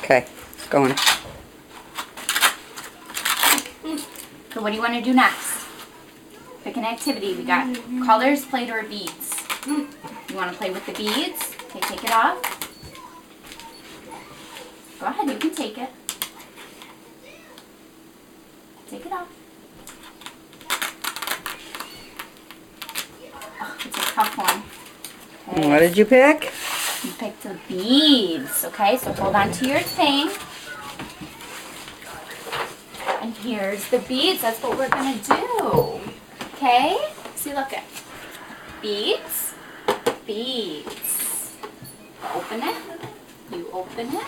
Okay, going. So what do you want to do next? Pick an activity. We got colors, Play-Doh, or beads. You want to play with the beads? Okay, take it off. Go ahead, you can take it. Take it off. Oh, it's a tough one. Okay. What did you pick? You picked the beads. Okay, so hold on to your thing. And here's the beads. That's what we're going to do. Okay? See, look at beads. Beads. Open it. You open it.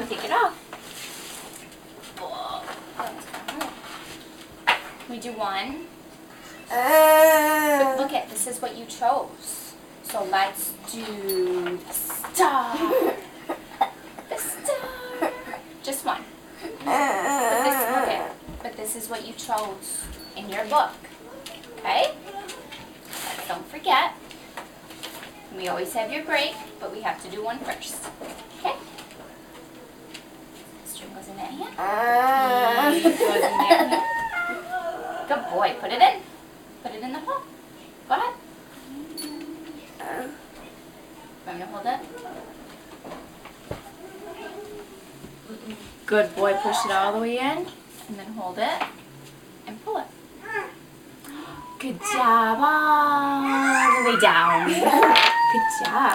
Take it off. We do one. But look at, this is what you chose. So let's do the star. The star. Just one. But this is what you chose in your book. Okay? But don't forget. We always have your break, but we have to do one first. Okay? String goes in that hand. Bead goes in that hand. Good boy. Put it in. Put it in the hole. Go ahead. Want me to hold it? Good boy. Push it all the way in. And then hold it. And pull it. Good job. All the way down. Good job.